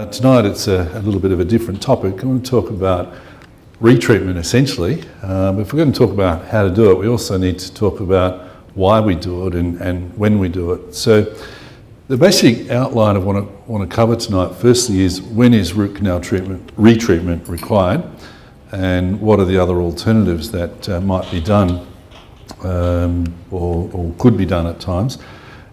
Tonight it's a little bit of a different topic. I want to talk about retreatment essentially. But if we're going to talk about how to do it, we also need to talk about why we do it and when we do it. So the basic outline of what I want to cover tonight firstly is when is root canal retreatment required, and what are the other alternatives that might be done or could be done at times.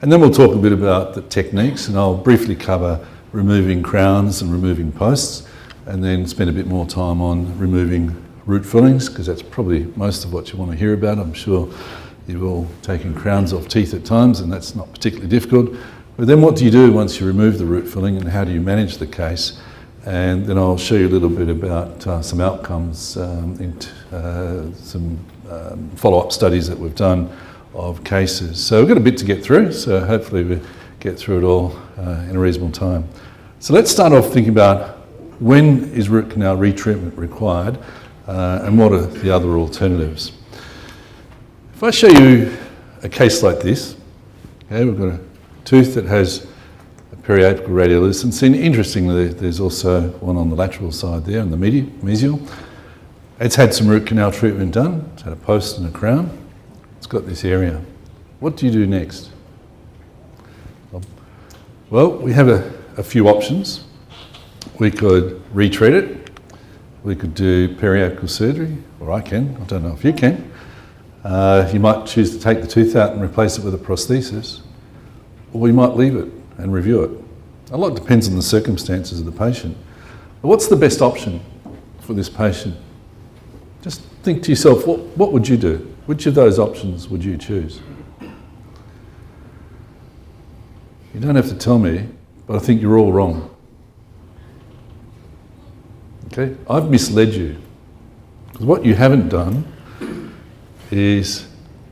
And then we'll talk a bit about the techniques, and I'll briefly cover removing crowns and removing posts, and then spend a bit more time on removing root fillings, because that's probably most of what you want to hear about. I'm sure you've all taken crowns off teeth at times, and that's not particularly difficult. But then what do you do once you remove the root filling, and how do you manage the case? And then I'll show you a little bit about some outcomes, some follow-up studies that we've done of cases. So we've got a bit to get through, so hopefully we get through it all in a reasonable time. So let's start off thinking about when is root canal retreatment required, and what are the other alternatives. If I show you a case like this, okay, we've got a tooth that has a periapical radiolucency, and interestingly there's also one on the lateral side there, on the mesial. It's had some root canal treatment done, it's had a post and a crown, it's got this area. What do you do next? Well, we have a few options. We could retreat it, we could do periapical surgery, or I don't know if you can. You might choose to take the tooth out and replace it with a prosthesis, or we might leave it and review it. A lot depends on the circumstances of the patient. But what's the best option for this patient? Just think to yourself, what would you do? Which of those options would you choose? You don't have to tell me, but I think you're all wrong. Okay, I've misled you. Because what you haven't done is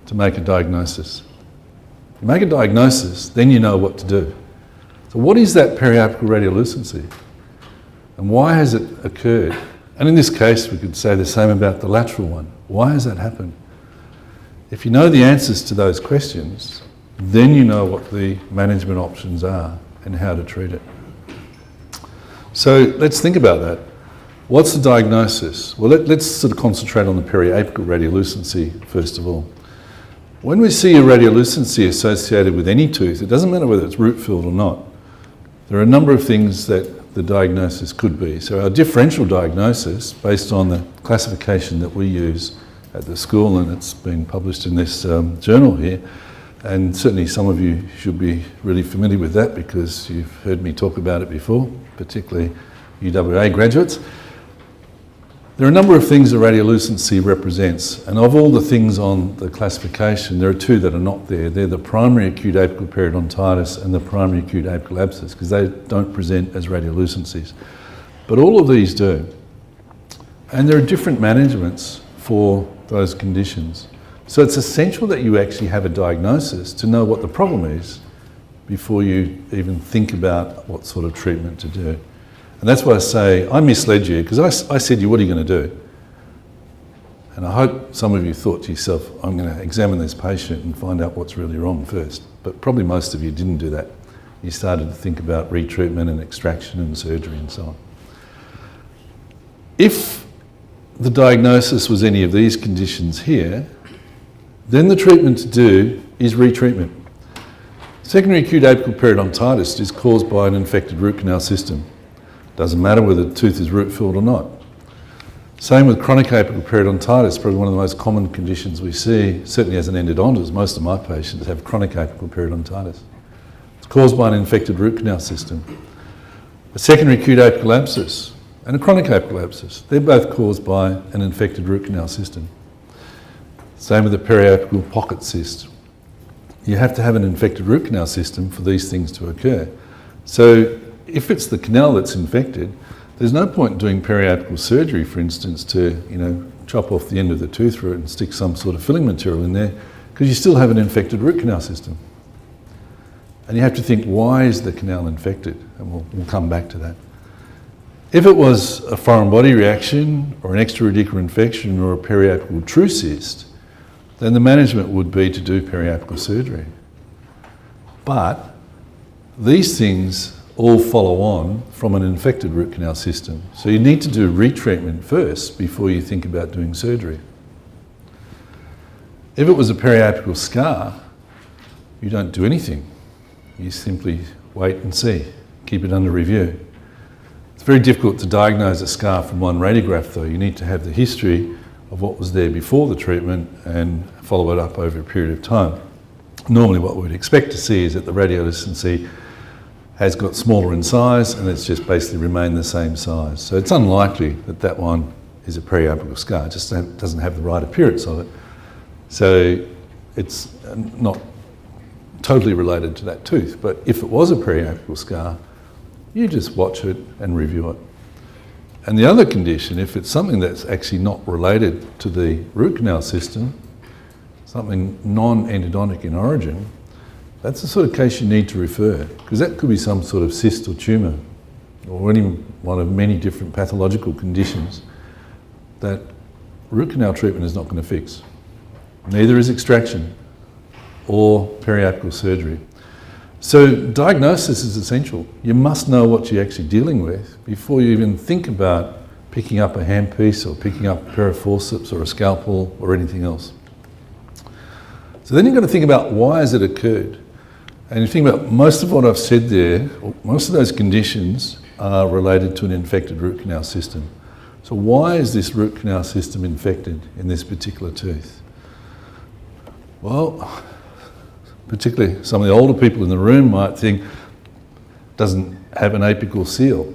to make a diagnosis. You make a diagnosis, then you know what to do. So what is that periapical radiolucency? And why has it occurred? And in this case, we could say the same about the lateral one. Why has that happened? If you know the answers to those questions, then you know what the management options are and how to treat it. So let's think about that. What's the diagnosis? Well, let's sort of concentrate on the periapical radiolucency first of all. When we see a radiolucency associated with any tooth, it doesn't matter whether it's root filled or not. There are a number of things that the diagnosis could be. So our differential diagnosis, based on the classification that we use at the school, and it's been published in this journal here, and certainly some of you should be really familiar with that because you've heard me talk about it before, particularly UWA graduates. There are a number of things that radiolucency represents, and of all the things on the classification, there are two that are not there. They're the primary acute apical periodontitis and the primary acute apical abscess, because they don't present as radiolucencies. But all of these do. And there are different managements for those conditions. So it's essential that you actually have a diagnosis to know what the problem is before you even think about what sort of treatment to do. And that's why I say I misled you, because I said to you, what are you going to do? And I hope some of you thought to yourself, I'm going to examine this patient and find out what's really wrong first. But probably most of you didn't do that. You started to think about retreatment and extraction and surgery and so on. If the diagnosis was any of these conditions here, then the treatment to do is retreatment. Secondary acute apical periodontitis is caused by an infected root canal system. Doesn't matter whether the tooth is root filled or not. Same with chronic apical periodontitis, probably one of the most common conditions we see, certainly as an endodontist. Most of my patients have chronic apical periodontitis. It's caused by an infected root canal system. A secondary acute apical abscess and a chronic apical abscess, they're both caused by an infected root canal system. Same with the periapical pocket cyst. You have to have an infected root canal system for these things to occur. So if it's the canal that's infected, there's no point in doing periapical surgery, for instance, to chop off the end of the tooth root and stick some sort of filling material in there, because you still have an infected root canal system. And you have to think, why is the canal infected? And we'll come back to that. If it was a foreign body reaction or an extra-radicular infection or a periapical true cyst, then the management would be to do periapical surgery. But these things all follow on from an infected root canal system. So you need to do retreatment first before you think about doing surgery. If it was a periapical scar, you don't do anything. You simply wait and see, keep it under review. It's very difficult to diagnose a scar from one radiograph though. You need to have the history of what was there before the treatment and follow it up over a period of time. Normally what we'd expect to see is that the radiolucency has got smaller in size and it's just basically remained the same size. So it's unlikely that that one is a periapical scar. It just doesn't have the right appearance of it. So it's not totally related to that tooth. But if it was a periapical scar, you just watch it and review it. And the other condition, if it's something that's actually not related to the root canal system, something non-endodontic in origin, that's the sort of case you need to refer, because that could be some sort of cyst or tumour, or any one of many different pathological conditions that root canal treatment is not going to fix. Neither is extraction or periapical surgery. So diagnosis is essential. You must know what you're actually dealing with before you even think about picking up a handpiece or picking up a pair of forceps or a scalpel or anything else. So then you've got to think about why has it occurred. And you think about most of what I've said there, most of those conditions are related to an infected root canal system. So why is this root canal system infected in this particular tooth? Well, particularly some of the older people in the room might think it doesn't have an apical seal.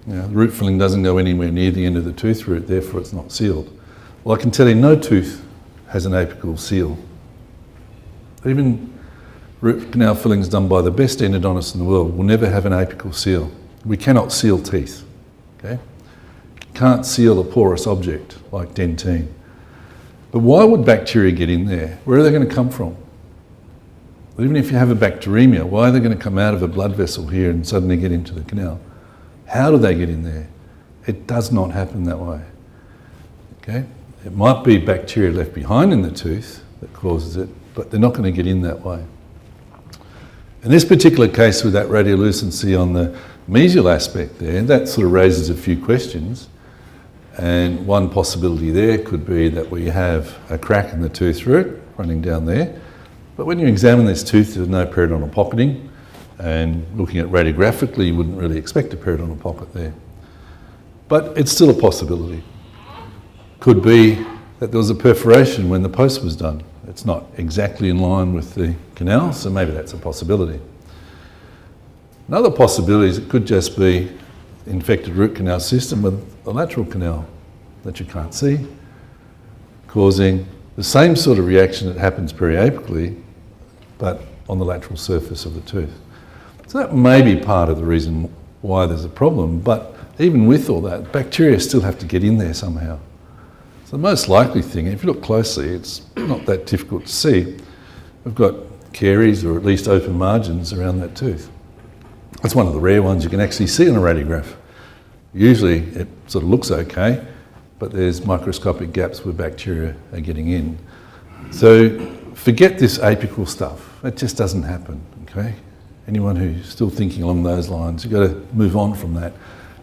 You know, the root filling doesn't go anywhere near the end of the tooth root, therefore it's not sealed. Well, I can tell you no tooth has an apical seal. Even root canal fillings done by the best endodontists in the world will never have an apical seal. We cannot seal teeth, okay? Can't seal a porous object like dentine. But why would bacteria get in there? Where are they going to come from? Even if you have a bacteremia, why are they going to come out of a blood vessel here and suddenly get into the canal? How do they get in there? It does not happen that way, okay? It might be bacteria left behind in the tooth that causes it, but they're not going to get in that way. In this particular case with that radiolucency on the mesial aspect there, that sort of raises a few questions. And one possibility there could be that we have a crack in the tooth root running down there. But when you examine this tooth, there's no periodontal pocketing. And looking at radiographically, you wouldn't really expect a periodontal pocket there. But it's still a possibility. Could be that there was a perforation when the post was done. It's not exactly in line with the canal, so maybe that's a possibility. Another possibility is it could just be infected root canal system with a lateral canal that you can't see, causing the same sort of reaction that happens periapically, but on the lateral surface of the tooth. So that may be part of the reason why there's a problem, but even with all that, bacteria still have to get in there somehow. So the most likely thing, if you look closely, it's not that difficult to see. We've got caries or at least open margins around that tooth. That's one of the rare ones you can actually see on a radiograph. Usually it sort of looks okay, but there's microscopic gaps where bacteria are getting in. So forget this apical stuff. It just doesn't happen, okay? Anyone who's still thinking along those lines, you've got to move on from that.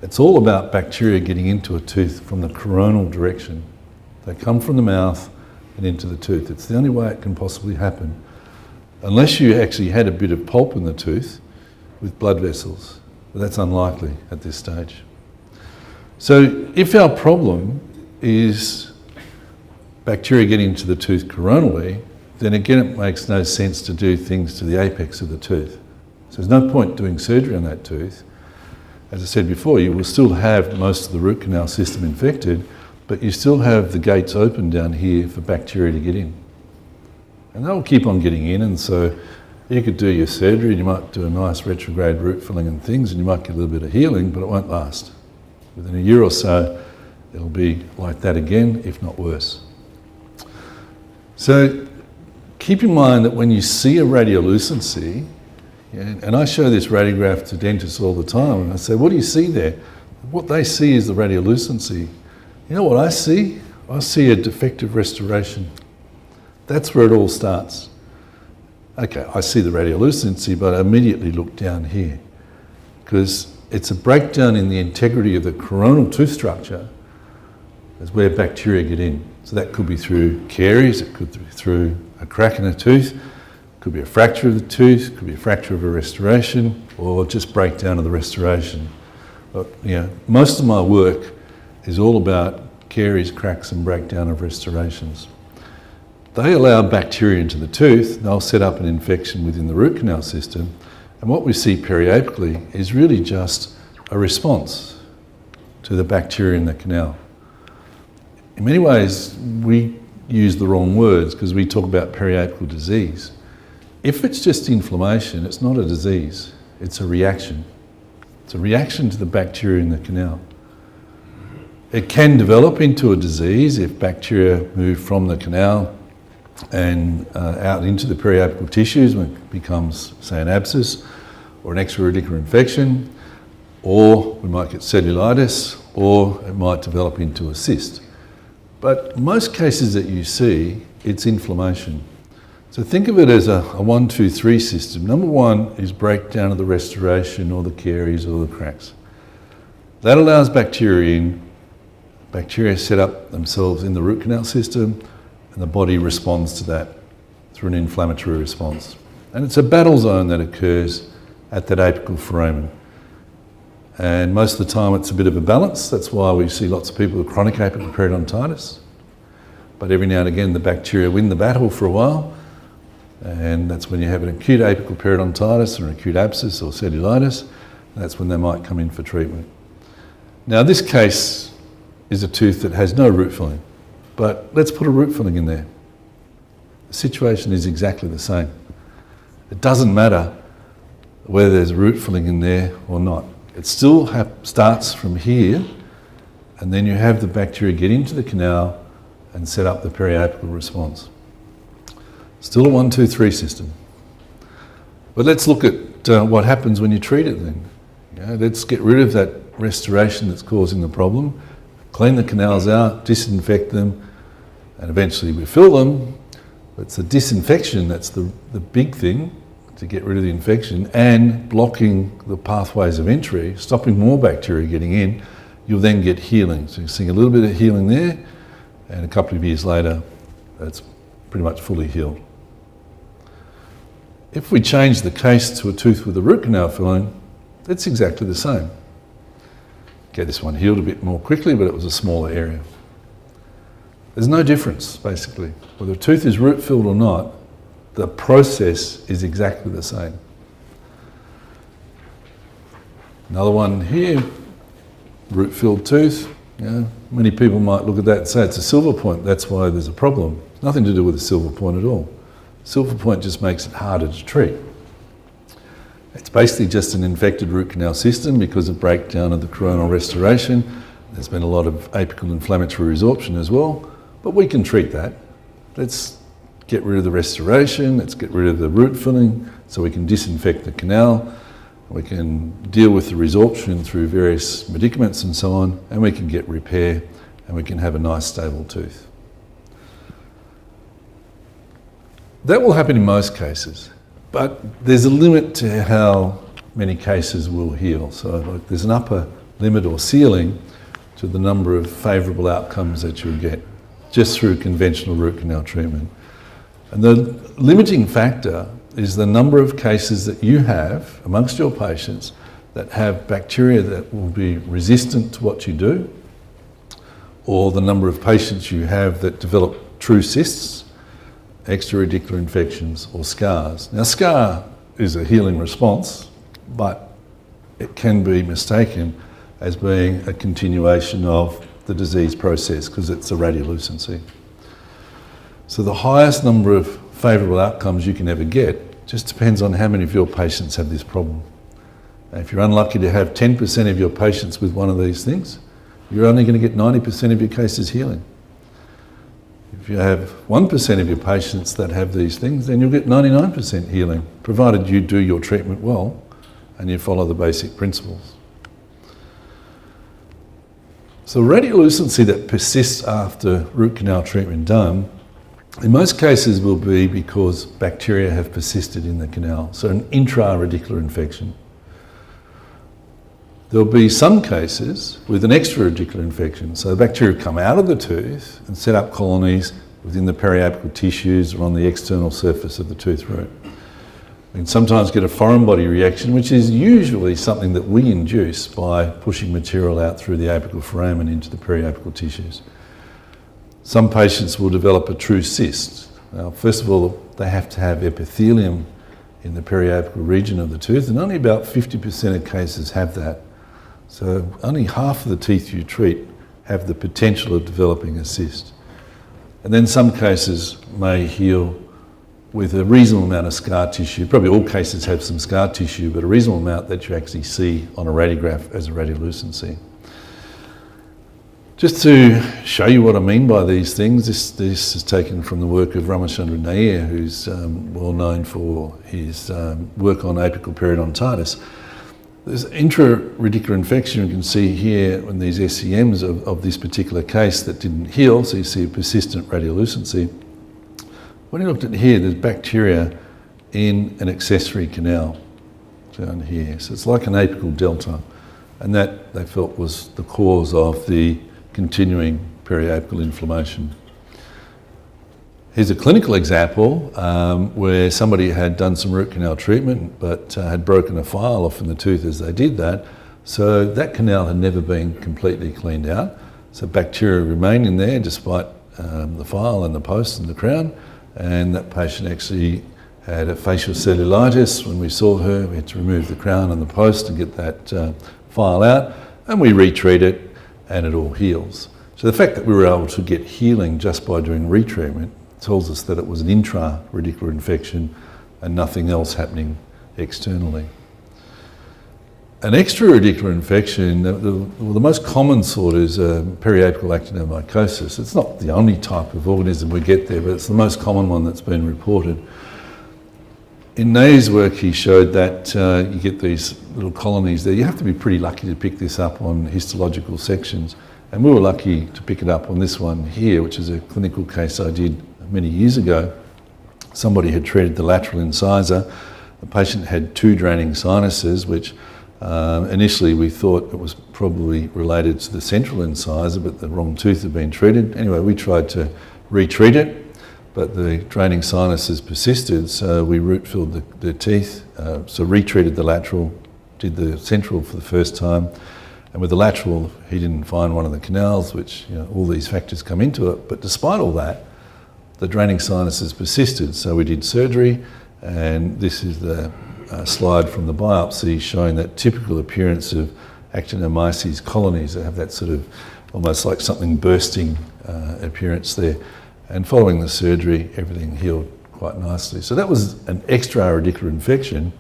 It's all about bacteria getting into a tooth from the coronal direction. They come from the mouth and into the tooth. It's the only way it can possibly happen. Unless you actually had a bit of pulp in the tooth with blood vessels, but that's unlikely at this stage. So if our problem is bacteria getting into the tooth coronally, then again it makes no sense to do things to the apex of the tooth. So there's no point doing surgery on that tooth. As I said before, you will still have most of the root canal system infected, but you still have the gates open down here for bacteria to get in. And they'll keep on getting in, and so you could do your surgery, and you might do a nice retrograde root filling and things, and you might get a little bit of healing, but it won't last. Within a year or so, it'll be like that again, if not worse. So keep in mind that when you see a radiolucency, and I show this radiograph to dentists all the time, and I say, what do you see there? What they see is the radiolucency. You know what I see? I see a defective restoration. That's where it all starts. Okay, I see the radiolucency, but I immediately look down here. because it's a breakdown in the integrity of the coronal tooth structure is where bacteria get in. So that could be through caries, it could be through a crack in a tooth, it could be a fracture of the tooth, it could be a fracture of a restoration, or just breakdown of the restoration. But, most of my work is all about caries, cracks and breakdown of restorations. They allow bacteria into the tooth, they'll set up an infection within the root canal system, and what we see periapically is really just a response to the bacteria in the canal. In many ways, we use the wrong words because we talk about periapical disease. If it's just inflammation, it's not a disease, it's a reaction. It's a reaction to the bacteria in the canal. It can develop into a disease if bacteria move from the canal and out into the periapical tissues when it becomes, say, an abscess or an extra-radicular infection, or we might get cellulitis, or it might develop into a cyst. But most cases that you see, it's inflammation. So think of it as a 1, 2, 3 system. Number one is breakdown of the restoration or the caries or the cracks. That allows bacteria in. Bacteria set up themselves in the root canal system and the body responds to that through an inflammatory response. And it's a battle zone that occurs at that apical foramen. And most of the time it's a bit of a balance. That's why we see lots of people with chronic apical periodontitis. But every now and again the bacteria win the battle for a while, and that's when you have an acute apical periodontitis or an acute abscess or cellulitis. That's when they might come in for treatment. Now this case is a tooth that has no root filling, but let's put a root filling in there. The situation is exactly the same. It doesn't matter whether there's a root filling in there or not. It still starts from here, and then you have the bacteria get into the canal and set up the periapical response. Still a 1, 2, 3 system. But let's look at what happens when you treat it then. Let's get rid of that restoration that's causing the problem, clean the canals out, disinfect them, and eventually we fill them. But it's the disinfection that's the big thing, to get rid of the infection, and blocking the pathways of entry, stopping more bacteria getting in. You'll then get healing. So you're seeing a little bit of healing there, and a couple of years later, it's pretty much fully healed. If we change the case to a tooth with a root canal filling, it's exactly the same. Okay, this one healed a bit more quickly, but it was a smaller area. There's no difference, basically. Whether a tooth is root filled or not, the process is exactly the same. Another one here, root filled tooth. Many people might look at that and say it's a silver point, that's why there's a problem. It's nothing to do with a silver point at all. Silver point just makes it harder to treat. It's basically just an infected root canal system because of breakdown of the coronal restoration. There's been a lot of apical inflammatory resorption as well, but we can treat that. Let's get rid of the restoration, let's get rid of the root filling so we can disinfect the canal, we can deal with the resorption through various medicaments and so on, and we can get repair and we can have a nice stable tooth. That will happen in most cases, but there's a limit to how many cases will heal. So there's an upper limit or ceiling to the number of favourable outcomes that you'll get just through conventional root canal treatment. And the limiting factor is the number of cases that you have amongst your patients that have bacteria that will be resistant to what you do, or the number of patients you have that develop true cysts, extra-radicular infections, or scars. Now, scar is a healing response, but it can be mistaken as being a continuation of the disease process because it's a radiolucency. So the highest number of favourable outcomes you can ever get just depends on how many of your patients have this problem. And if you're unlucky to have 10% of your patients with one of these things, you're only going to get 90% of your cases healing. If you have 1% of your patients that have these things, then you'll get 99% healing, provided you do your treatment well and you follow the basic principles. So radiolucency that persists after root canal treatment done, in most cases will be because bacteria have persisted in the canal, so an intra-radicular infection. There'll be some cases with an extra-radicular infection. So the bacteria come out of the tooth and set up colonies within the periapical tissues or on the external surface of the tooth root. We can sometimes get a foreign body reaction, which is usually something that we induce by pushing material out through the apical foramen into the periapical tissues. Some patients will develop a true cyst. Now, first of all, they have to have epithelium in the periapical region of the tooth, and only about 50% of cases have that. So only half of the teeth you treat have the potential of developing a cyst. And then some cases may heal with a reasonable amount of scar tissue. Probably all cases have some scar tissue, but a reasonable amount that you actually see on a radiograph as a radiolucency. Just to show you what I mean by these things, this is taken from the work of Ramachandra Nair, who's well known for his work on apical periodontitis. There's intra-radicular infection. You can see here in these SEMs of this particular case that didn't heal, so you see a persistent radiolucency. When you looked at here, there's bacteria in an accessory canal down here. So it's like an apical delta, and that they felt was the cause of the continuing periapical inflammation. Here's a clinical example where somebody had done some root canal treatment but had broken a file off in the tooth as they did that. So that canal had never been completely cleaned out. So bacteria remained in there despite the file and the post and the crown. And that patient actually had a facial cellulitis. When we saw her, we had to remove the crown and the post and get that file out. And we retreat it and it all heals. So the fact that we were able to get healing just by doing retreatment tells us that it was an intra-radicular infection and nothing else happening externally. An extra-radicular infection, the most common sort is periapical actinomycosis. It's not the only type of organism we get there, but it's the most common one that's been reported. In Nair's work, he showed that you get these little colonies there. You have to be pretty lucky to pick this up on histological sections. And we were lucky to pick it up on this one here, which is a clinical case I did many years ago. Somebody had treated the lateral incisor. The patient had 2 draining sinuses, which initially we thought it was probably related to the central incisor, but the wrong tooth had been treated. Anyway, we tried to retreat it, but the draining sinuses persisted, so we root filled the teeth, so retreated the lateral, did the central for the first time, and with the lateral he didn't find one of the canals, which, you know, all these factors come into it, but despite all that, the draining sinuses persisted, so we did surgery, and this is the slide from the biopsy showing that typical appearance of actinomyces colonies that have that sort of almost like something bursting appearance there. And following the surgery, everything healed quite nicely. So that was an extra-radicular infection,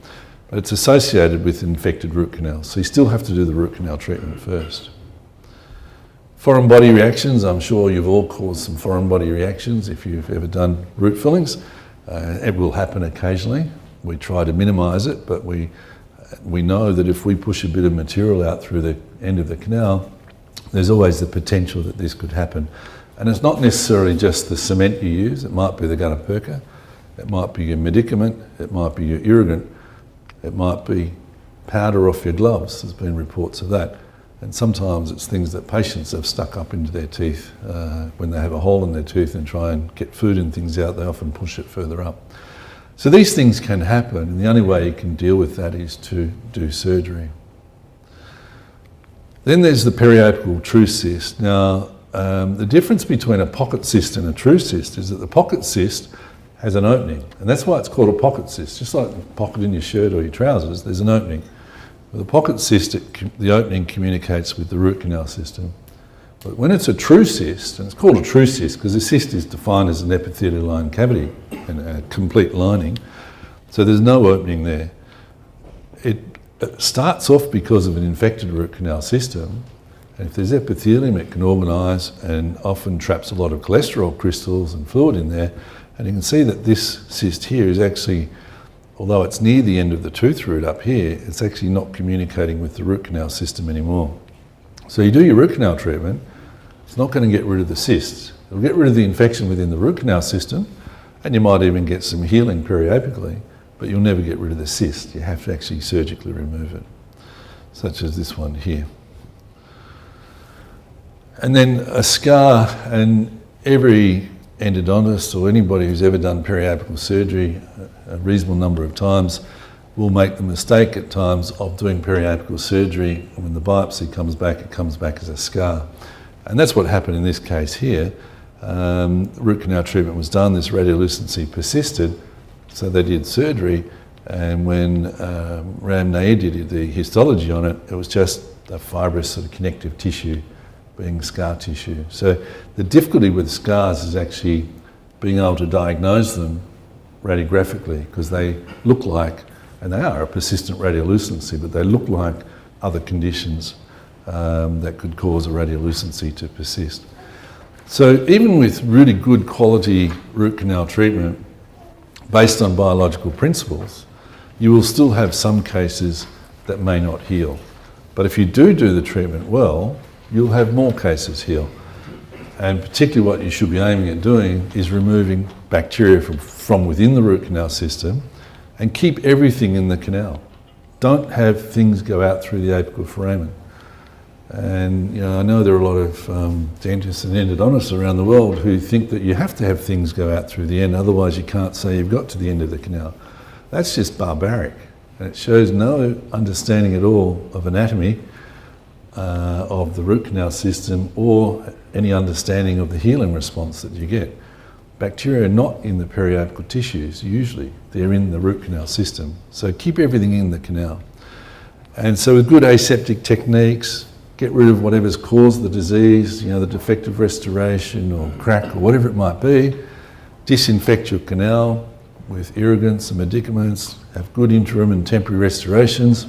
but it's associated with infected root canals. So you still have to do the root canal treatment first. Foreign body reactions, I'm sure you've all caused some foreign body reactions if you've ever done root fillings. It will happen occasionally. We try to minimise it, but we know that if we push a bit of material out through the end of the canal, there's always the potential that this could happen. And it's not necessarily just the cement you use. It might be the gutta perca, it might be your medicament, it might be your irrigant, it might be powder off your gloves. There's been reports of that. And sometimes it's things that patients have stuck up into their teeth. When they have a hole in their tooth and try and get food and things out, they often push it further up. So these things can happen, and the only way you can deal with that is to do surgery. Then there's the periapical true cyst. Now, the difference between a pocket cyst and a true cyst is that the pocket cyst has an opening, and that's why it's called a pocket cyst. Just like the pocket in your shirt or your trousers, there's an opening. With a pocket cyst, the opening communicates with the root canal system. But when it's a true cyst, and it's called a true cyst because the cyst is defined as an epithelial line cavity and a complete lining, so there's no opening there. It starts off because of an infected root canal system, and if there's epithelium, it can organise and often traps a lot of cholesterol crystals and fluid in there. And you can see that this cyst here is actually, although it's near the end of the tooth root up here, it's actually not communicating with the root canal system anymore. So you do your root canal treatment, it's not going to get rid of the cysts. It'll get rid of the infection within the root canal system, and you might even get some healing periapically, but you'll never get rid of the cyst. You have to actually surgically remove it. such as this one here. And then a scar, and every endodontist or anybody who's ever done periapical surgery a reasonable number of times will make the mistake at times of doing periapical surgery, and when the biopsy comes back, it comes back as a scar. And that's what happened in this case here. Root canal treatment was done, this radiolucency persisted, so they did surgery, and when Ram Nair did the histology on it, it was just a fibrous sort of connective tissue being scar tissue. So the difficulty with scars is actually being able to diagnose them radiographically, because they look like, and they are a persistent radiolucency, but they look like other conditions that could cause a radiolucency to persist. So even with really good quality root canal treatment based on biological principles, you will still have some cases that may not heal. But if you do the treatment well, you'll have more cases heal. And particularly what you should be aiming at doing is removing bacteria from within the root canal system and keep everything in the canal. Don't have things go out through the apical foramen. And I know there are a lot of dentists and endodontists around the world who think that you have to have things go out through the end, otherwise you can't say you've got to the end of the canal. That's just barbaric, and it shows no understanding at all of anatomy of the root canal system or any understanding of the healing response that you get. Bacteria are not in the periapical tissues usually, they're in the root canal system. So keep everything in the canal. And so with good aseptic techniques, get rid of whatever's caused the disease, the defective restoration or crack or whatever it might be, disinfect your canal with irrigants and medicaments, have good interim and temporary restorations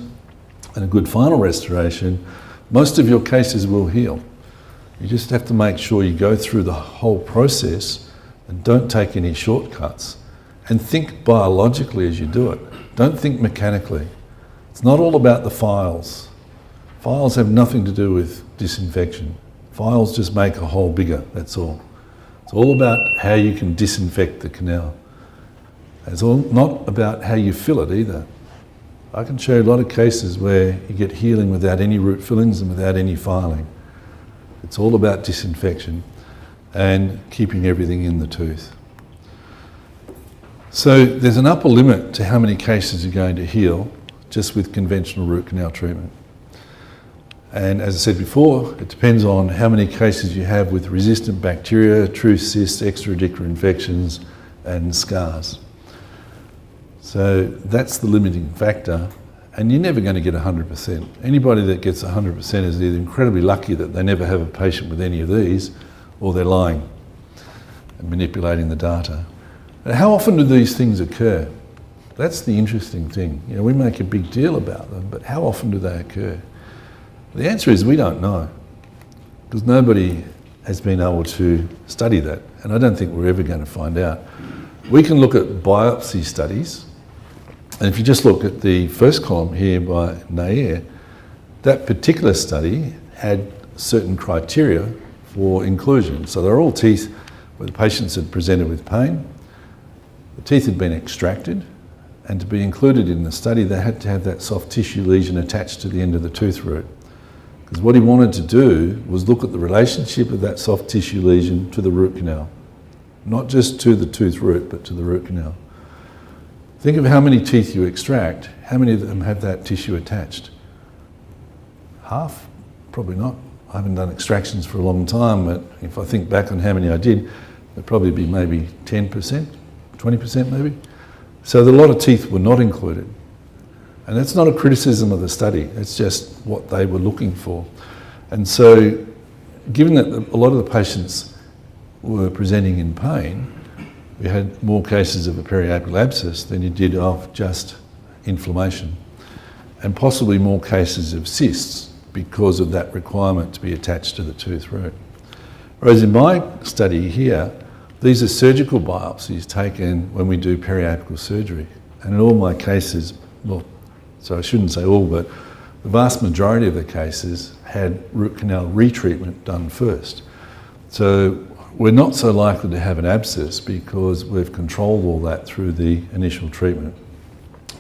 and a good final restoration. Most of your cases will heal. You just have to make sure you go through the whole process and don't take any shortcuts, and think biologically as you do it. Don't think mechanically. It's not all about the files. Files have nothing to do with disinfection. Files just make a hole bigger, that's all. It's all about how you can disinfect the canal. It's not about how you fill it either. I can show you a lot of cases where you get healing without any root fillings and without any filing. It's all about disinfection and keeping everything in the tooth. So there's an upper limit to how many cases you're going to heal just with conventional root canal treatment. And as I said before, it depends on how many cases you have with resistant bacteria, true cysts, extra-radicular infections and scars. So that's the limiting factor, and you're never going to get 100%. Anybody that gets 100% is either incredibly lucky that they never have a patient with any of these, or they're lying and manipulating the data. And how often do these things occur? That's the interesting thing. We make a big deal about them, but how often do they occur? The answer is we don't know, because nobody has been able to study that, and I don't think we're ever going to find out. We can look at biopsy studies, and if you just look at the first column here by Nair, that particular study had certain criteria for inclusion. So they're all teeth where the patients had presented with pain, the teeth had been extracted, and to be included in the study they had to have that soft tissue lesion attached to the end of the tooth root. Because what he wanted to do was look at the relationship of that soft tissue lesion to the root canal. Not just to the tooth root, but to the root canal. Think of how many teeth you extract, how many of them have that tissue attached? Half? Probably not. I haven't done extractions for a long time, but if I think back on how many I did, there'd probably be maybe 10%, 20% maybe. So a lot of teeth were not included. And that's not a criticism of the study, it's just what they were looking for. And so, given that a lot of the patients were presenting in pain, we had more cases of a periapical abscess than you did of just inflammation, and possibly more cases of cysts because of that requirement to be attached to the tooth root. Whereas in my study here, these are surgical biopsies taken when we do periapical surgery. And in all my cases, so I shouldn't say all, but the vast majority of the cases had root canal retreatment done first. So we're not so likely to have an abscess because we've controlled all that through the initial treatment.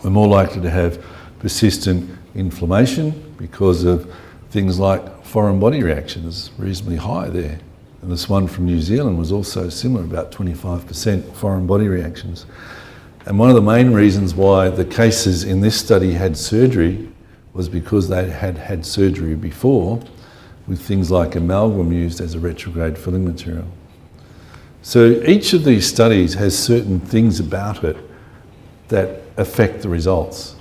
We're more likely to have persistent inflammation because of things like foreign body reactions, reasonably high there. And this one from New Zealand was also similar, about 25% foreign body reactions. And one of the main reasons why the cases in this study had surgery was because they had had surgery before with things like amalgam used as a retrograde filling material. So each of these studies has certain things about it that affect the results.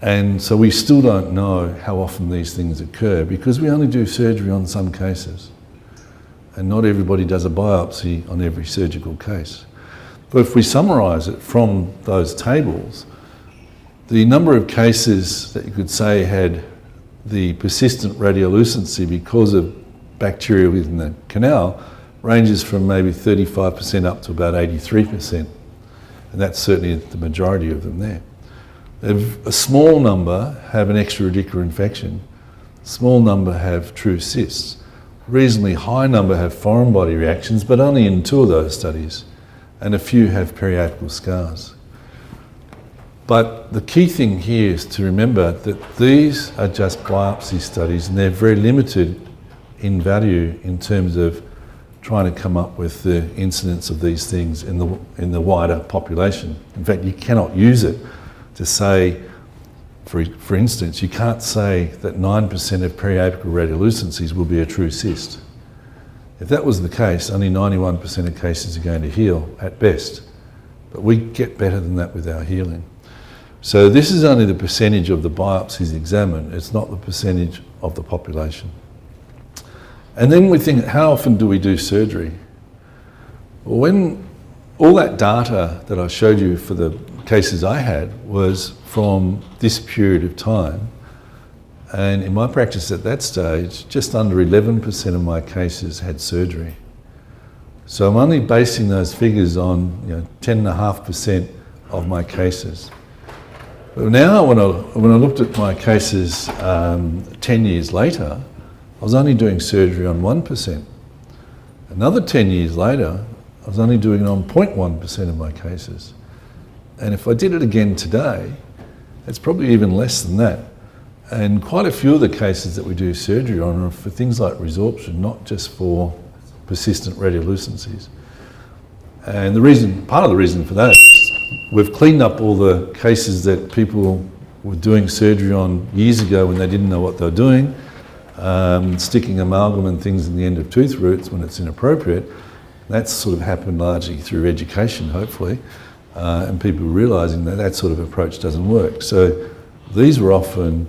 And so we still don't know how often these things occur because we only do surgery on some cases. And not everybody does a biopsy on every surgical case. But if we summarise it from those tables, the number of cases that you could say had the persistent radiolucency because of bacteria within the canal ranges from maybe 35% up to about 83%. And that's certainly the majority of them there. A small number have an extra-radicular infection. A small number have true cysts. A reasonably high number have foreign body reactions, but only in 2 of those studies. And a few have periapical scars. But the key thing here is to remember that these are just biopsy studies and they're very limited in value in terms of trying to come up with the incidence of these things in the wider population. In fact, you cannot use it to say, for instance, you can't say that 9% of periapical radiolucencies will be a true cyst. If that was the case, only 91% of cases are going to heal at best. But we get better than that with our healing. So this is only the percentage of the biopsies examined. It's not the percentage of the population. And then we think, how often do we do surgery? Well, when all that data that I showed you for the cases I had was from this period of time. And in my practice at that stage, just under 11% of my cases had surgery. So I'm only basing those figures on 10.5% of my cases. But now when I looked at my cases 10 years later, I was only doing surgery on 1%. Another 10 years later, I was only doing it on 0.1% of my cases. And if I did it again today, it's probably even less than that. And quite a few of the cases that we do surgery on are for things like resorption, not just for persistent radiolucencies. And part of the reason for that is we've cleaned up all the cases that people were doing surgery on years ago when they didn't know what they were doing, sticking amalgam and things in the end of tooth roots when it's inappropriate. That's sort of happened largely through education, hopefully, and people realising that that sort of approach doesn't work. So these were often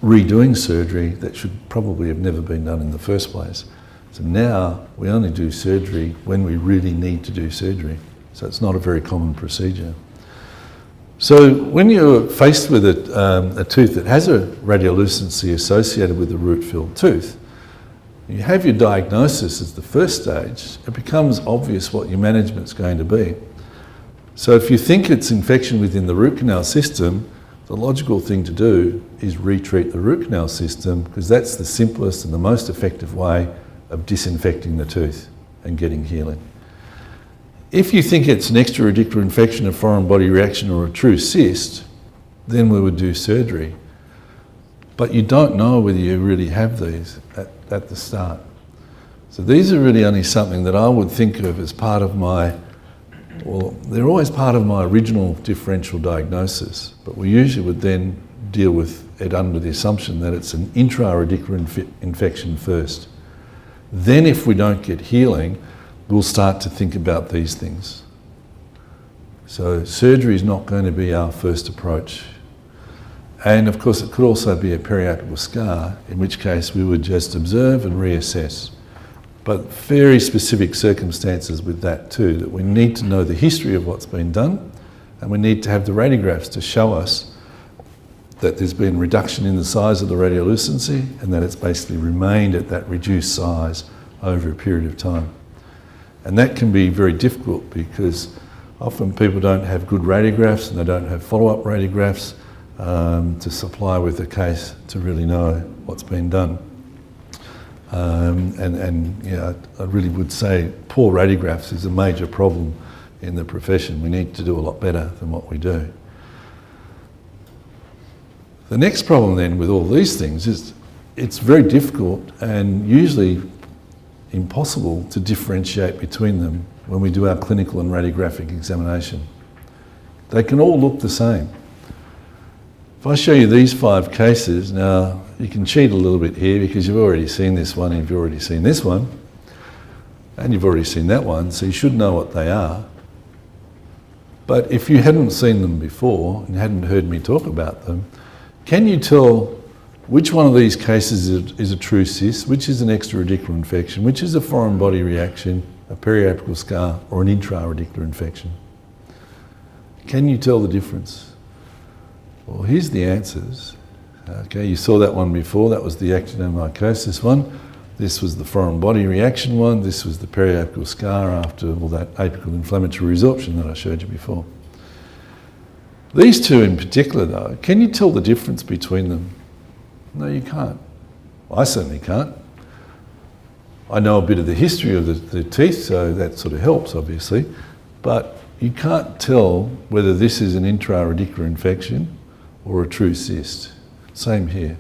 redoing surgery that should probably have never been done in the first place. So now we only do surgery when we really need to do surgery. So it's not a very common procedure. So when you're faced with a tooth that has a radiolucency associated with a root-filled tooth, you have your diagnosis as the first stage. It becomes obvious what your management's going to be. So if you think it's infection within the root canal system, the logical thing to do is retreat the root canal system because that's the simplest and the most effective way of disinfecting the tooth and getting healing. If you think it's an extra-radicular infection, a foreign body reaction or a true cyst, then we would do surgery. But you don't know whether you really have these at the start. So these are really only something that I would think of as part of they're always part of my original differential diagnosis, but we usually would then deal with it under the assumption that it's an intra-radicular infection first. Then if we don't get healing, we'll start to think about these things. So surgery is not going to be our first approach. And of course it could also be a periapical scar, in which case we would just observe and reassess. But very specific circumstances with that too, that we need to know the history of what's been done, and we need to have the radiographs to show us that there's been reduction in the size of the radiolucency and that it's basically remained at that reduced size over a period of time. And that can be very difficult because often people don't have good radiographs and they don't have follow-up radiographs to supply with a case to really know what's been done. I really would say poor radiographs is a major problem in the profession. We need to do a lot better than what we do. The next problem then with all these things is it's very difficult and usually impossible to differentiate between them when we do our clinical and radiographic examination. They can all look the same. If I show you these 5 cases, now you can cheat a little bit here because you've already seen this one, and you've already seen this one, and you've already seen that one, so you should know what they are. But if you hadn't seen them before and hadn't heard me talk about them, can you tell which one of these cases is a true cyst, which is an extra-radicular infection, which is a foreign body reaction, a periapical scar, or an intra-radicular infection? Can you tell the difference? Well, here's the answers. Okay, you saw that one before. That was the actinomycosis one. This was the foreign body reaction one. This was the periapical scar after all that apical inflammatory resorption that I showed you before. These 2 in particular, though, can you tell the difference between them? No, you can't. I certainly can't. I know a bit of the history of the teeth, so that sort of helps, obviously. But you can't tell whether this is an intra-radicular infection or a true cyst. Same here.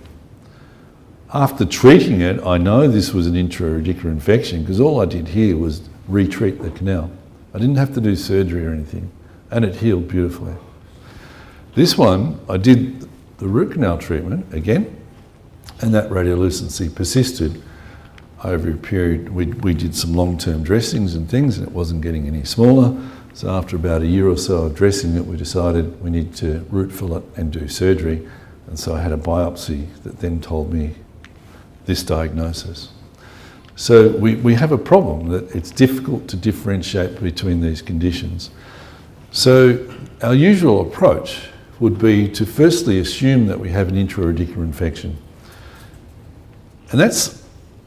After treating it, I know this was an intra-radicular infection because all I did here was retreat the canal. I didn't have to do surgery or anything, and it healed beautifully. This one, I did the root canal treatment again, and that radiolucency persisted over a period. We did some long-term dressings and things, and it wasn't getting any smaller. So after about a year or so of dressing it, we decided we need to root fill it and do surgery. And so I had a biopsy that then told me this diagnosis. So we have a problem that it's difficult to differentiate between these conditions. So our usual approach would be to firstly assume that we have an intra-radicular infection. And that's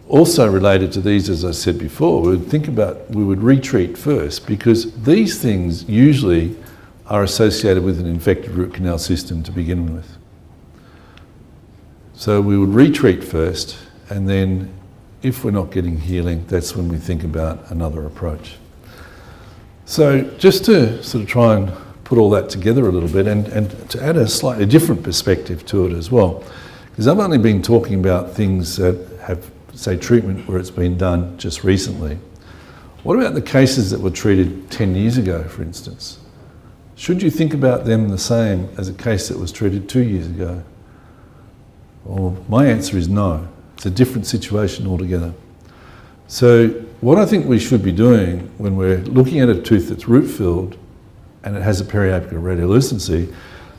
also related to these, as I said before. We would retreat first because these things usually are associated with an infected root canal system to begin with. So we would retreat first, and then if we're not getting healing, that's when we think about another approach. So just to sort of try and put all that together a little bit and to add a slightly different perspective to it as well, because I've only been talking about things that have, say, treatment where it's been done just recently. What about the cases that were treated 10 years ago, for instance? Should you think about them the same as a case that was treated 2 years ago? Well, my answer is no. It's a different situation altogether. So what I think we should be doing when we're looking at a tooth that's root-filled and it has a periapical radiolucency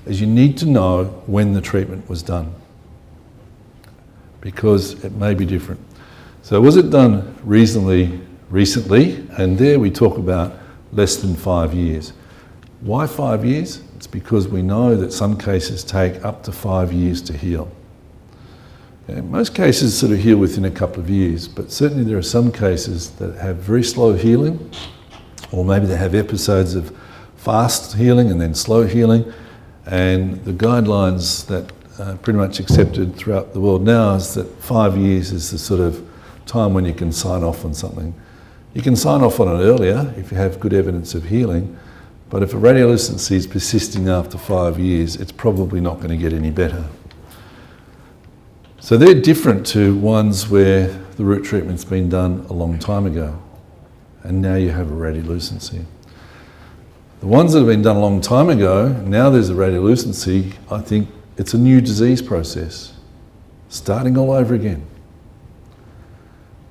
is you need to know when the treatment was done, because it may be different. So was it done reasonably recently? And there we talk about less than 5 years. Why 5 years? It's because we know that some cases take up to 5 years to heal. Okay, most cases sort of heal within a couple of years, but certainly there are some cases that have very slow healing, or maybe they have episodes of fast healing and then slow healing. And the guidelines that are pretty much accepted throughout the world now is that 5 years is the sort of time when you can sign off on something. You can sign off on it earlier if you have good evidence of healing, but if a radiolucency is persisting after 5 years, it's probably not going to get any better. So they're different to ones where the root treatment's been done a long time ago, and now you have a radiolucency. The ones that have been done a long time ago, now there's a radiolucency, I think it's a new disease process, starting all over again.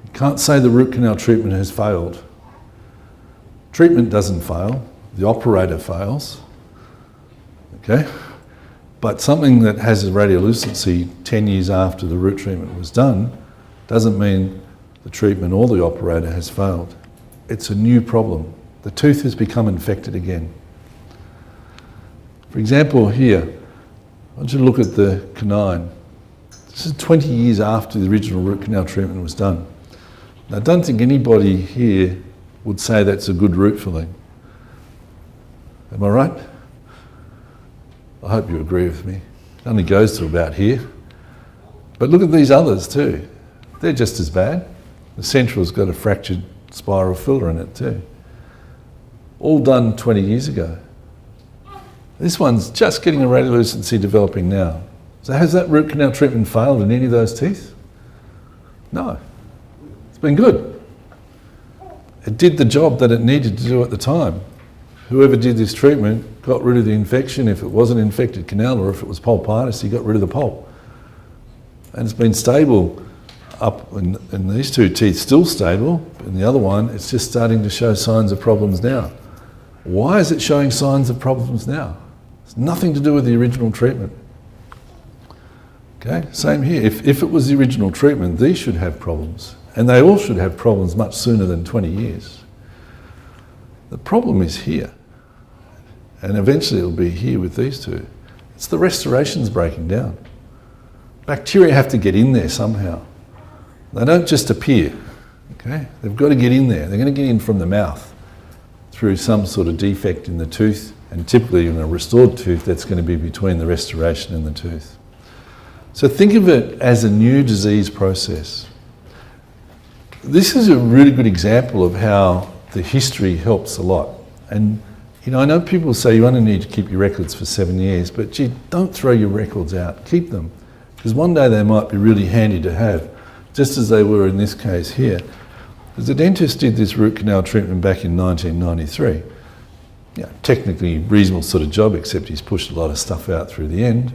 You can't say the root canal treatment has failed. Treatment doesn't fail, the operator fails, okay? But something that has a radiolucency 10 years after the root treatment was done doesn't mean the treatment or the operator has failed. It's a new problem. The tooth has become infected again. For example, here, I want you to look at the canine. This is 20 years after the original root canal treatment was done. Now, I don't think anybody here would say that's a good root filling. Am I right? I hope you agree with me. It only goes to about here. But look at these others too. They're just as bad. The central's got a fractured spiral filler in it too. All done 20 years ago. This one's just getting a radiolucency developing now. So has that root canal treatment failed in any of those teeth? No. It's been good. It did the job that it needed to do at the time. Whoever did this treatment got rid of the infection. If it was an infected canal or if it was pulpitis, he got rid of the pulp. And it's been stable up in these two teeth, still stable. In the other one, it's just starting to show signs of problems now. Why is it showing signs of problems now? It's nothing to do with the original treatment. Okay, same here. If it was the original treatment, these should have problems. And they all should have problems much sooner than 20 years. The problem is here. And eventually it'll be here with these two. It's the restoration's breaking down. Bacteria have to get in there somehow. They don't just appear, okay? They've got to get in there. They're going to get in from the mouth through some sort of defect in the tooth, and typically in a restored tooth, that's going to be between the restoration and the tooth. So think of it as a new disease process. This is a really good example of how the history helps a lot. And you know, I know people say you only need to keep your records for 7 years, but gee, don't throw your records out, keep them. Because one day they might be really handy to have, just as they were in this case here. Because the dentist did this root canal treatment back in 1993. Yeah, technically reasonable sort of job, except he's pushed a lot of stuff out through the end.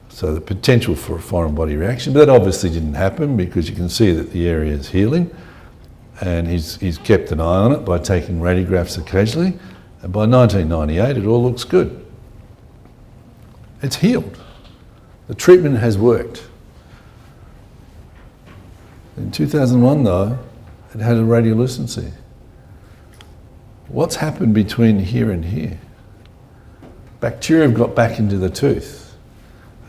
So the potential for a foreign body reaction, but that obviously didn't happen because you can see that the area is healing, and he's kept an eye on it by taking radiographs occasionally, and by 1998 it all looks good. It's healed. The treatment has worked. In 2001 though, it had a radiolucency. What's happened between here and here? Bacteria have got back into the tooth.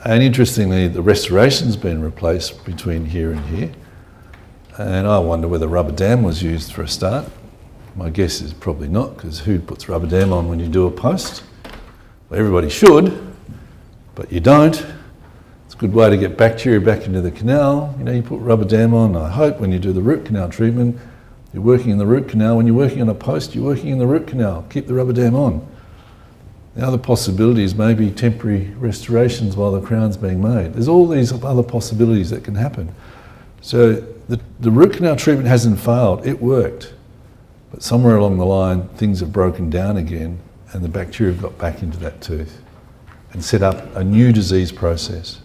And interestingly, the restoration's been replaced between here and here. And I wonder whether rubber dam was used for a start. My guess is probably not, because who puts rubber dam on when you do a post? Well, everybody should, but you don't. It's a good way to get bacteria back into the canal. You know, you put rubber dam on, I hope, when you do the root canal treatment, you're working in the root canal. When you're working on a post, you're working in the root canal. Keep the rubber dam on. The other possibility is maybe temporary restorations while the crown's being made. There's all these other possibilities that can happen. So the root canal treatment hasn't failed, it worked. But somewhere along the line, things have broken down again and the bacteria have got back into that tooth and set up a new disease process.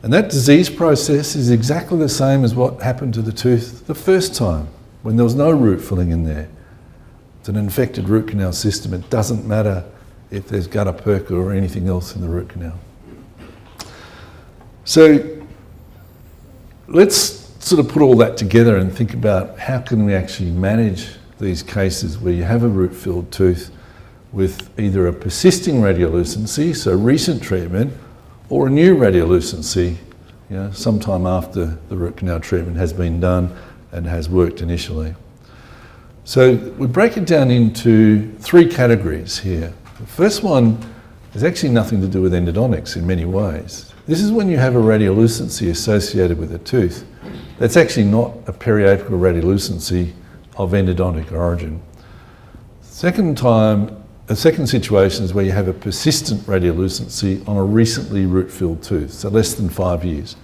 And that disease process is exactly the same as what happened to the tooth the first time, when there was no root filling in there. It's an infected root canal system. It doesn't matter if there's gutta perca or anything else in the root canal. So let's sort of put all that together and think about how can we actually manage these cases where you have a root-filled tooth with either a persisting radiolucency, so recent treatment, or a new radiolucency, you know, sometime after the root canal treatment has been done and has worked initially. So we break it down into three categories here. The first one has actually nothing to do with endodontics in many ways. This is when you have a radiolucency associated with a tooth that's actually not a periapical radiolucency of endodontic origin. A second situation is where you have a persistent radiolucency on a recently root-filled tooth, so less than 5 years.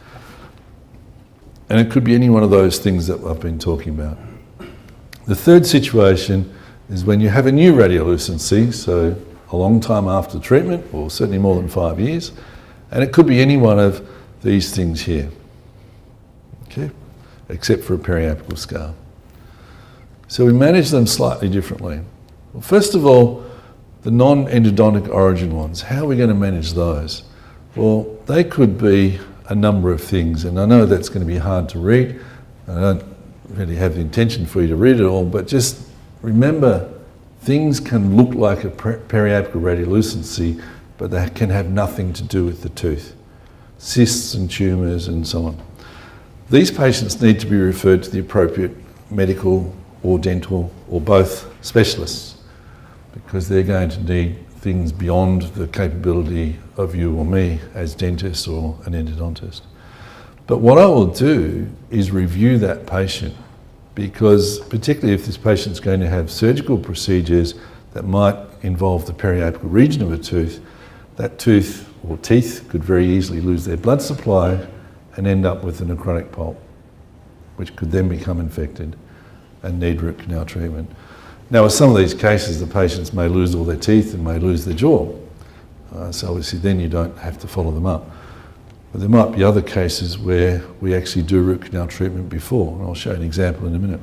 And it could be any one of those things that I've been talking about. The third situation is when you have a new radiolucency, so a long time after treatment, or certainly more than 5 years, and it could be any one of these things here, okay, except for a periapical scar. So we manage them slightly differently. Well, first of all, the non-endodontic origin ones, how are we going to manage those? Well, they could be a number of things, and I know that's going to be hard to read. I don't really have the intention for you to read it all, but just remember, things can look like a periapical radiolucency, but they can have nothing to do with the tooth. Cysts and tumours and so on. These patients need to be referred to the appropriate medical or dental or both specialists, because they're going to need things beyond the capability of you or me as dentists or an endodontist. But what I will do is review that patient, because particularly if this patient's going to have surgical procedures that might involve the periapical region of a tooth, that tooth or teeth could very easily lose their blood supply and end up with a necrotic pulp, which could then become infected and need root canal treatment. Now, with some of these cases, the patients may lose all their teeth and may lose their jaw. So obviously then you don't have to follow them up. But there might be other cases where we actually do root canal treatment before, and I'll show you an example in a minute.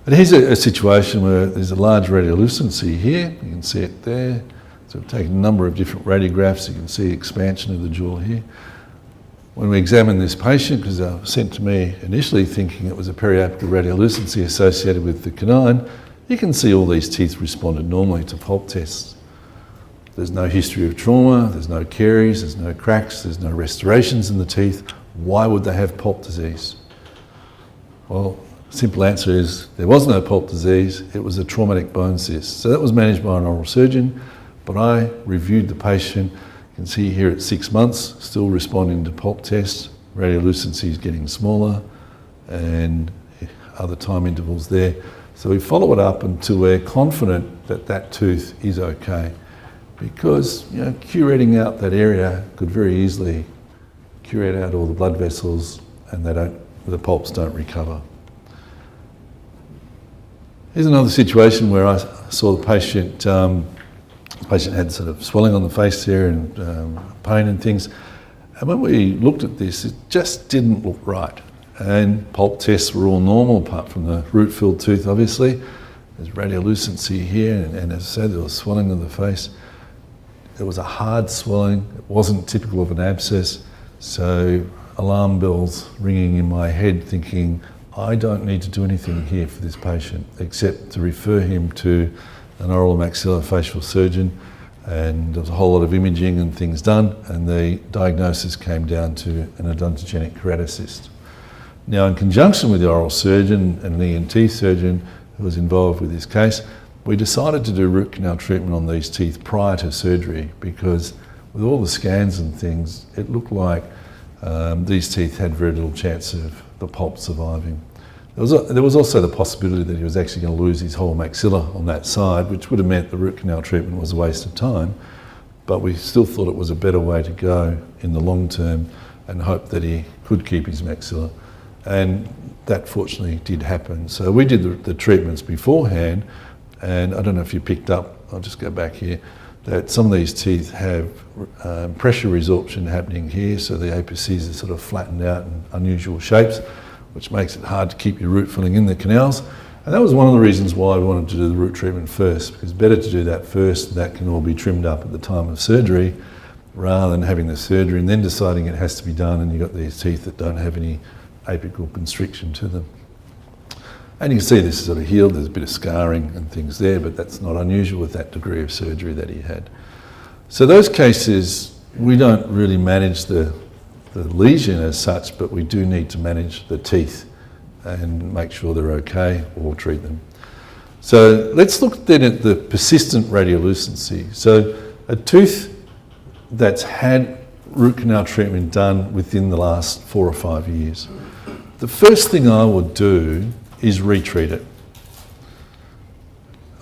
But here's a situation where there's a large radiolucency here. You can see it there. So we've taken a number of different radiographs. You can see expansion of the jaw here. When we examined this patient, because they were sent to me initially thinking it was a periapical radiolucency associated with the canine, you can see all these teeth responded normally to pulp tests. There's no history of trauma, there's no caries, there's no cracks, there's no restorations in the teeth. Why would they have pulp disease? Well, simple answer is there was no pulp disease, it was a traumatic bone cyst. So that was managed by an oral surgeon, but I reviewed the patient. You can see here at 6 months, still responding to pulp tests, radiolucency is getting smaller, and other time intervals there. So we follow it up until we're confident that that tooth is okay. Because curating out that area could very easily curate out all the blood vessels and the pulps don't recover. Here's another situation where I saw the patient, had sort of swelling on the face there and pain and things. And when we looked at this, it just didn't look right. And pulp tests were all normal, apart from the root-filled tooth, obviously. There's radiolucency here, and as I said, there was swelling of the face. It was a hard swelling. It wasn't typical of an abscess. So alarm bells ringing in my head, thinking, I don't need to do anything here for this patient, except to refer him to an oral maxillofacial surgeon. And there was a whole lot of imaging and things done, and the diagnosis came down to an odontogenic keratocyst. Now, in conjunction with the oral surgeon and an ENT surgeon who was involved with this case, we decided to do root canal treatment on these teeth prior to surgery, because with all the scans and things, it looked like these teeth had very little chance of the pulp surviving. There was also the possibility that he was actually going to lose his whole maxilla on that side, which would have meant the root canal treatment was a waste of time, but we still thought it was a better way to go in the long term and hoped that he could keep his maxilla. And that fortunately did happen. So we did the treatments beforehand, and I don't know if you picked up, I'll just go back here, that some of these teeth have pressure resorption happening here, so the apices are sort of flattened out in unusual shapes, which makes it hard to keep your root filling in the canals. And that was one of the reasons why we wanted to do the root treatment first, because it's better to do that first, that can all be trimmed up at the time of surgery, rather than having the surgery and then deciding it has to be done and you've got these teeth that don't have any apical constriction to them. And you can see this is sort of healed, there's a bit of scarring and things there, but that's not unusual with that degree of surgery that he had. So those cases, we don't really manage the lesion as such, but we do need to manage the teeth and make sure they're okay or treat them. So let's look then at the persistent radiolucency. So a tooth that's had root canal treatment done within the last 4 or 5 years. The first thing I would do is retreat it.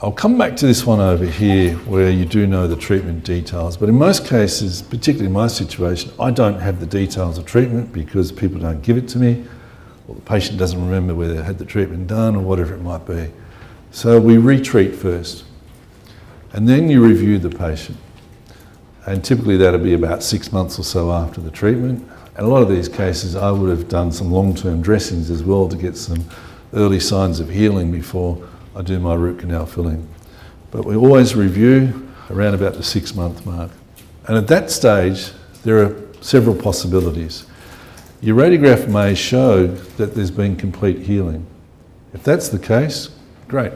I'll come back to this one over here where you do know the treatment details, but in most cases, particularly in my situation, I don't have the details of treatment because people don't give it to me, or the patient doesn't remember whether they had the treatment done or whatever it might be. So we retreat first, and then you review the patient. And typically that'll be about 6 months or so after the treatment. And a lot of these cases, I would have done some long-term dressings as well to get some early signs of healing before I do my root canal filling. But we always review around about the 6 month mark. And at that stage, there are several possibilities. Your radiograph may show that there's been complete healing. If that's the case, great.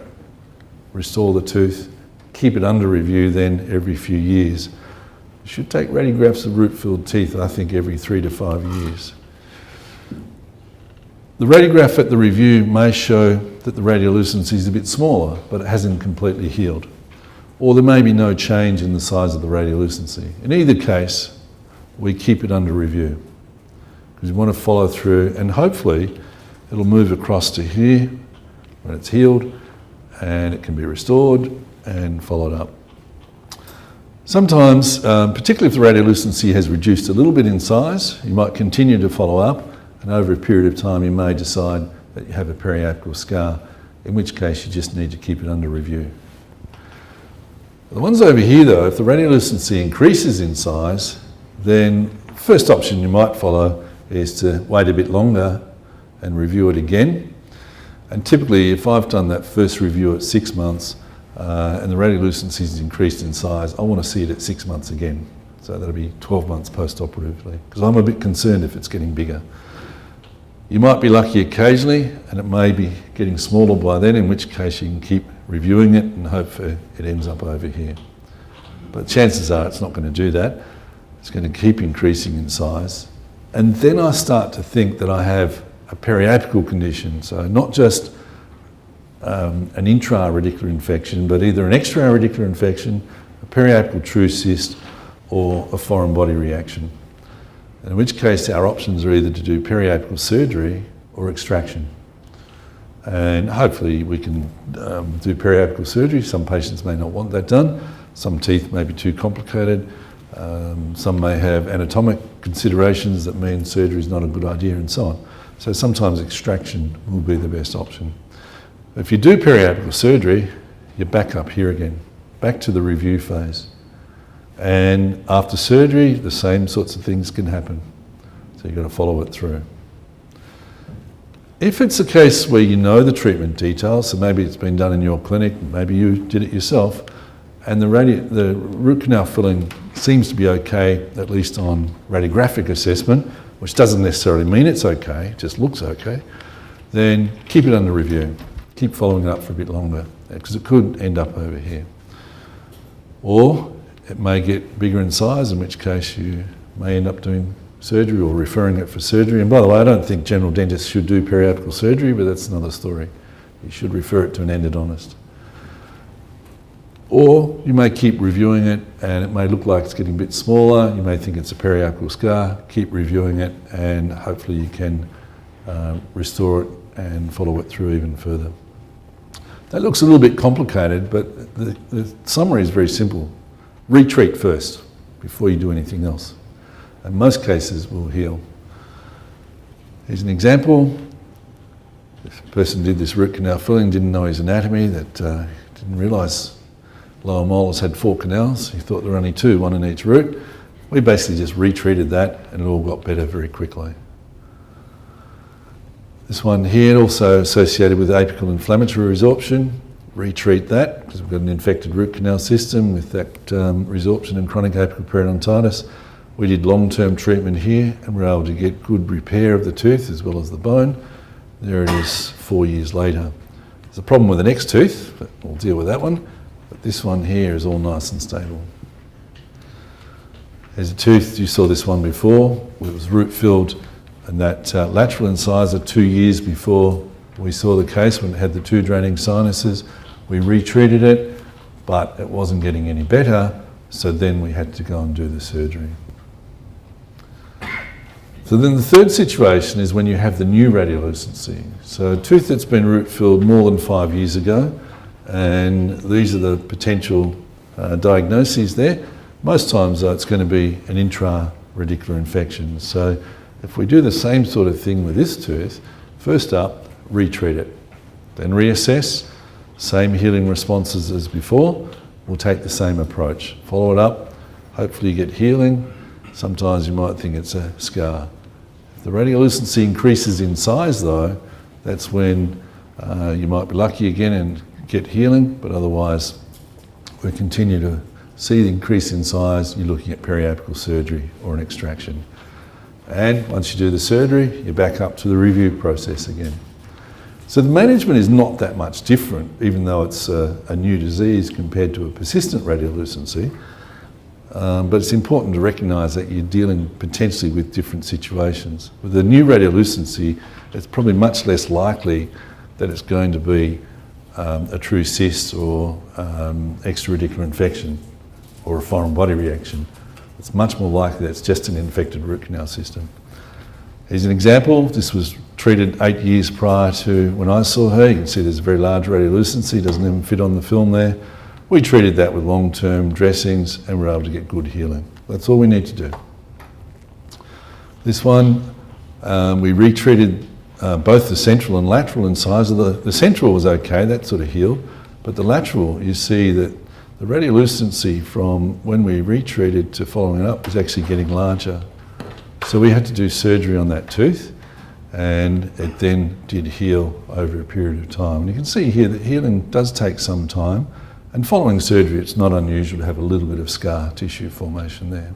Restore the tooth, keep it under review then every few years. You should take radiographs of root-filled teeth, I think, every 3 to 5 years. The radiograph at the review may show that the radiolucency is a bit smaller, but it hasn't completely healed. Or there may be no change in the size of the radiolucency. In either case, we keep it under review, because we want to follow through, and hopefully it'll move across to here when it's healed, and it can be restored and followed up. Sometimes, particularly if the radiolucency has reduced a little bit in size, you might continue to follow up, and over a period of time you may decide that you have a periapical scar, in which case you just need to keep it under review. The ones over here though, if the radiolucency increases in size, then the first option you might follow is to wait a bit longer and review it again. And typically, if I've done that first review at 6 months and the radiolucency is increased in size, I want to see it at 6 months again. So that'll be 12 months post-operatively, because I'm a bit concerned if it's getting bigger. You might be lucky occasionally, and it may be getting smaller by then, in which case you can keep reviewing it and hope it ends up over here. But chances are it's not going to do that. It's going to keep increasing in size. And then I start to think that I have a periapical condition, so not just an intra-radicular infection, but either an extra-radicular infection, a periapical true cyst, or a foreign body reaction. In which case our options are either to do periapical surgery or extraction. And hopefully we can do periapical surgery. Some patients may not want that done. Some teeth may be too complicated. Some may have anatomic considerations that mean surgery is not a good idea, and so on. So sometimes extraction will be the best option. If you do periapical surgery, you're back up here again, back to the review phase. And after surgery, the same sorts of things can happen. So you've got to follow it through. If it's a case where you know the treatment details, so maybe it's been done in your clinic, maybe you did it yourself, and the root canal filling seems to be okay, at least on radiographic assessment, which doesn't necessarily mean it's okay, it just looks okay, then keep it under review. Keep following it up for a bit longer, because it could end up over here. Or it may get bigger in size, in which case you may end up doing surgery or referring it for surgery. And by the way, I don't think general dentists should do periapical surgery, but that's another story. You should refer it to an endodontist. Or you may keep reviewing it and it may look like it's getting a bit smaller. You may think it's a periapical scar. Keep reviewing it and hopefully you can restore it and follow it through even further. That looks a little bit complicated, but the summary is very simple. Retreat first before you do anything else. And most cases will heal. Here's an example. This person did this root canal filling, didn't know his anatomy, didn't realise lower molars had 4 canals. He thought there were only 2, 1 in each root. We basically just retreated that and it all got better very quickly. This one here, also associated with apical inflammatory resorption. Retreat that, because we've got an infected root canal system with that resorption and chronic apical periodontitis. We did long-term treatment here and we were able to get good repair of the tooth as well as the bone. There it is 4 years later. There's a problem with the next tooth, but we'll deal with that one. But this one here is all nice and stable. There's a tooth, you saw this one before, it was root filled, and that lateral incisor 2 years before we saw the case when it had the 2 draining sinuses. We retreated it, but it wasn't getting any better, so then we had to go and do the surgery. So then the third situation is when you have the new radiolucency. So a tooth that's been root filled more than 5 years ago, and these are the potential diagnoses there. Most times though, it's going to be an intra-radicular infection. So if we do the same sort of thing with this tooth, first up, retreat it, then reassess, same healing responses as before, we'll take the same approach. Follow it up, hopefully you get healing. Sometimes you might think it's a scar. If the radiolucency increases in size though, that's when you might be lucky again and get healing, but otherwise we continue to see the increase in size, you're looking at periapical surgery or an extraction. And once you do the surgery, you're back up to the review process again. So the management is not that much different, even though it's a new disease compared to a persistent radiolucency. But it's important to recognise that you're dealing potentially with different situations. With a new radiolucency, it's probably much less likely that it's going to be a true cyst or extra-radicular infection or a foreign body reaction. It's much more likely that it's just an infected root canal system. Here's an example. This was treated 8 years prior to when I saw her. You can see there's a very large radiolucency, doesn't even fit on the film there. We treated that with long-term dressings and we were able to get good healing. That's all we need to do. This one, we retreated both the central and lateral incisor. The central was okay, that sort of healed, but the lateral, you see that the radiolucency from when we retreated to following it up was actually getting larger. So we had to do surgery on that tooth, and it then did heal over a period of time. And you can see here that healing does take some time, and following surgery it's not unusual to have a little bit of scar tissue formation there.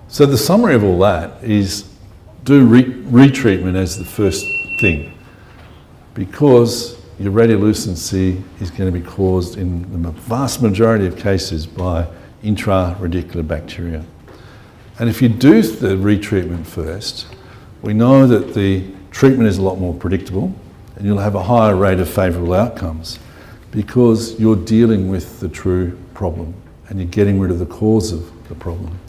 So the summary of all that is do retreatment as the first thing, because your radiolucency is going to be caused in the vast majority of cases by intra-radicular bacteria. And if you do the retreatment first, we know that the treatment is a lot more predictable and you'll have a higher rate of favourable outcomes because you're dealing with the true problem and you're getting rid of the cause of the problem.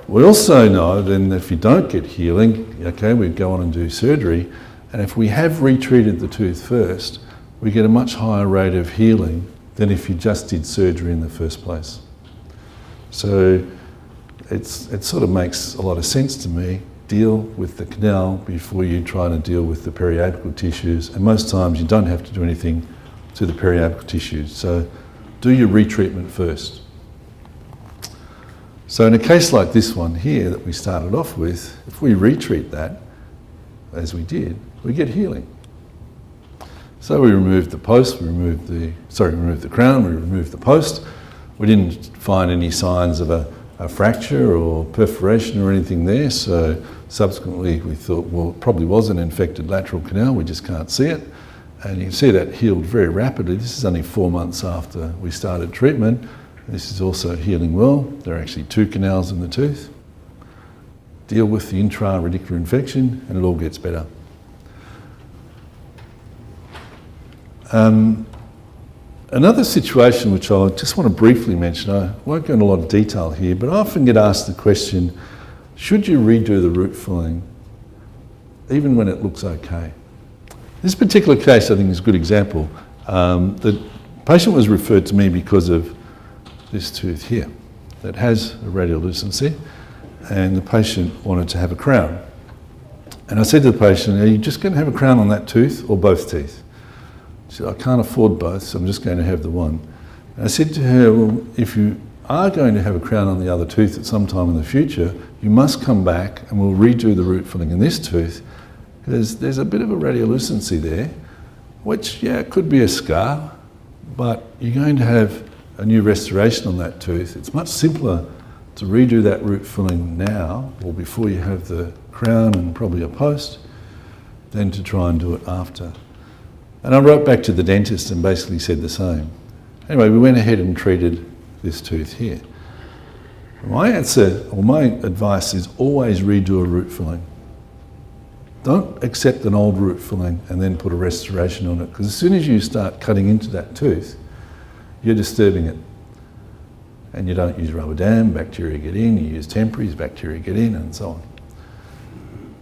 We also know then that if you don't get healing, okay, we go on and do surgery, and if we have retreated the tooth first, we get a much higher rate of healing than if you just did surgery in the first place. So it sort of makes a lot of sense to me. Deal with the canal before you try to deal with the periapical tissues, and most times you don't have to do anything to the periapical tissues. So do your retreatment first. So in a case like this one here that we started off with, if we retreat that, as we did, we get healing. So we removed the post, we removed the crown, we removed the post. We didn't find any signs of a fracture or perforation or anything there, so subsequently we thought, well, it probably was an infected lateral canal, we just can't see it. And you can see that healed very rapidly. This is only 4 months after we started treatment. This is also healing well. There are actually 2 canals in the tooth. Deal with the intra-radicular infection and it all gets better. Another situation which I just want to briefly mention, I won't go into a lot of detail here, but I often get asked the question, should you redo the root filling even when it looks okay? This particular case I think is a good example. The patient was referred to me because of this tooth here that has a radiolucency, and the patient wanted to have a crown. And I said to the patient, are you just going to have a crown on that tooth or both teeth? She said, I can't afford both, so I'm just going to have the one. And I said to her, well, if you are going to have a crown on the other tooth at some time in the future, you must come back and we'll redo the root filling in this tooth, because there's a bit of a radiolucency there, which, yeah, it could be a scar, but you're going to have a new restoration on that tooth. It's much simpler to redo that root filling now, or before you have the crown and probably a post, than to try and do it after. And I wrote back to the dentist and basically said the same. Anyway, we went ahead and treated this tooth here. My answer, or my advice, is always redo a root filling. Don't accept an old root filling and then put a restoration on it, because as soon as you start cutting into that tooth, you're disturbing it. And you don't use rubber dam, bacteria get in, you use temporaries, bacteria get in, and so on.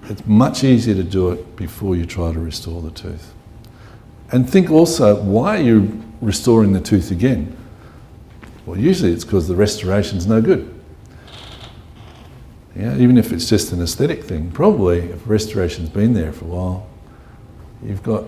It's much easier to do it before you try to restore the tooth. And think also, why are you restoring the tooth again? Well, usually it's because the restoration's no good. Yeah, even if it's just an aesthetic thing, probably if restoration's been there for a while, you've got